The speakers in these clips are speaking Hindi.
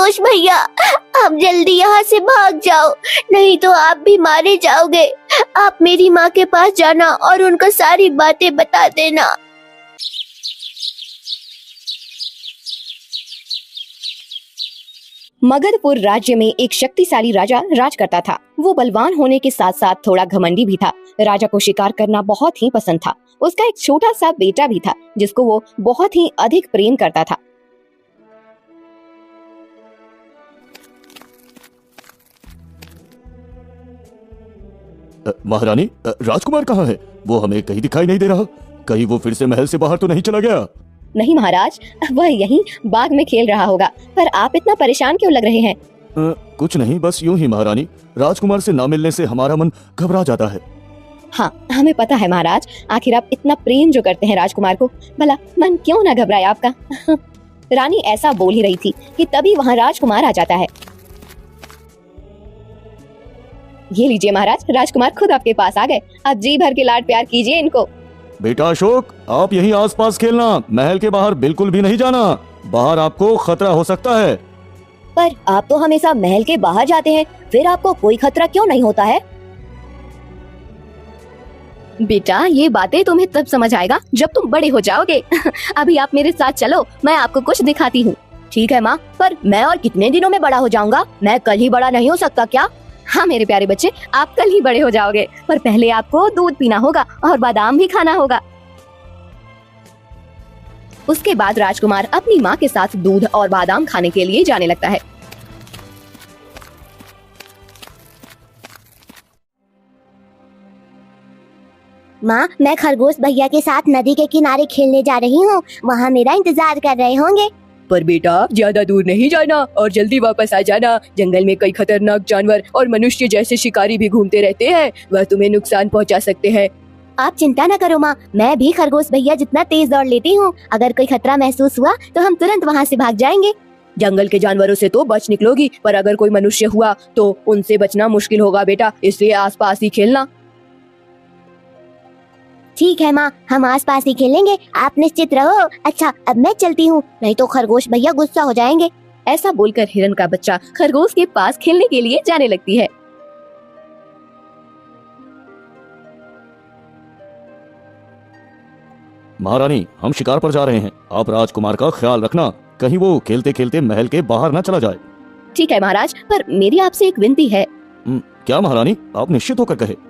खरगोश भैया, आप जल्दी यहाँ से भाग जाओ, नहीं तो आप भी मारे जाओगे। आप मेरी माँ के पास जाना और उनको सारी बातें बता देना। मगधपुर राज्य में एक शक्तिशाली राजा राज करता था। वो बलवान होने के साथ साथ थोड़ा घमंडी भी था। राजा को शिकार करना बहुत ही पसंद था। उसका एक छोटा सा बेटा भी था जिसको वो बहुत ही अधिक प्रेम करता था। महारानी, राजकुमार कहाँ है? वो हमें कहीं दिखाई नहीं दे रहा। कहीं वो फिर से महल से बाहर तो नहीं चला गया? नहीं महाराज, वह यहीं बाग में खेल रहा होगा। पर आप इतना परेशान क्यों लग रहे हैं? कुछ नहीं, बस यूं ही महारानी। राजकुमार से ना मिलने से हमारा मन घबरा जाता है। हाँ, हमें पता है महाराज। आखिर आप इतना प्रेम जो करते हैं राजकुमार को, भला मन क्यों ना घबराए आपका। रानी ऐसा बोल ही रही थी कि तभी वहाँ राजकुमार आ जाता है। ये लीजिए महाराज, राजकुमार खुद आपके पास आ गए। आप जी भर के लाड प्यार कीजिए इनको। बेटा अशोक, आप यहीं आसपास खेलना, महल के बाहर बिल्कुल भी नहीं जाना। बाहर आपको खतरा हो सकता है। पर आप तो हमेशा महल के बाहर जाते हैं, फिर आपको कोई खतरा क्यों नहीं होता है? बेटा, ये बातें तुम्हें तब समझ आएगा जब तुम बड़े हो जाओगे। अभी आप मेरे साथ चलो, मैं आपको कुछ दिखाती हूँ। ठीक है माँ, पर मैं और कितने दिनों में बड़ा हो जाऊंगा? मैं कल ही बड़ा नहीं हो सकता क्या? हाँ मेरे प्यारे बच्चे, आप कल ही बड़े हो जाओगे, पर पहले आपको दूध पीना होगा और बादाम भी खाना होगा। उसके बाद राजकुमार अपनी माँ के साथ दूध और बादाम खाने के लिए जाने लगता है। माँ, मैं खरगोश भैया के साथ नदी के किनारे खेलने जा रही हूँ। वहाँ मेरा इंतजार कर रहे होंगे। पर बेटा, ज्यादा दूर नहीं जाना और जल्दी वापस आ जाना। जंगल में कई खतरनाक जानवर और मनुष्य जैसे शिकारी भी घूमते रहते हैं। वह तुम्हें नुकसान पहुंचा सकते हैं। आप चिंता न करो माँ, मैं भी खरगोश भैया जितना तेज दौड़ लेती हूँ। अगर कोई खतरा महसूस हुआ तो हम तुरंत वहाँ से भाग जाएंगे। जंगल के जानवरों से तो बच निकलोगी, पर अगर कोई मनुष्य हुआ तो उनसे बचना मुश्किल होगा बेटा, इसलिए आसपास ही खेलना। ठीक है माँ, हम आसपास ही खेलेंगे, आप निश्चित रहो। अच्छा, अब मैं चलती हूँ, नहीं तो खरगोश भैया गुस्सा हो जाएंगे। ऐसा बोलकर हिरन का बच्चा खरगोश के पास खेलने के लिए जाने लगती है। महारानी, हम शिकार पर जा रहे हैं। आप राजकुमार का ख्याल रखना, कहीं वो खेलते खेलते महल के बाहर न चला जाए। ठीक है महाराज, पर मेरी आपसे एक विनती है। क्या महारानी? आप निश्चित होकर कहे।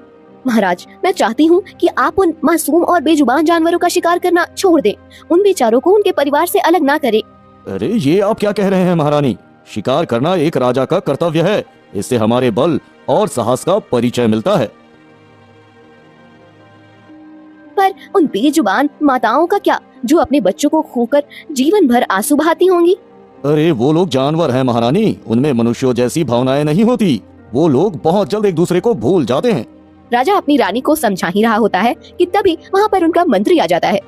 महाराज, मैं चाहती हूँ कि आप उन मासूम और बेजुबान जानवरों का शिकार करना छोड़ दें। उन बेचारों को उनके परिवार से अलग ना करें। अरे, ये आप क्या कह रहे हैं महारानी? शिकार करना एक राजा का कर्तव्य है। इससे हमारे बल और साहस का परिचय मिलता है। पर उन बेजुबान माताओं का क्या, जो अपने बच्चों को खोकर जीवन भर आंसू बहाती होंगी? अरे, वो लोग जानवर हैं महारानी, उनमें मनुष्यों जैसी भावनाएं नहीं होती। वो लोग बहुत जल्द एक दूसरे को भूल जाते हैं। राजा अपनी रानी को समझा ही रहा होता है कि तभी वहाँ पर उनका मंत्री आ जाता है।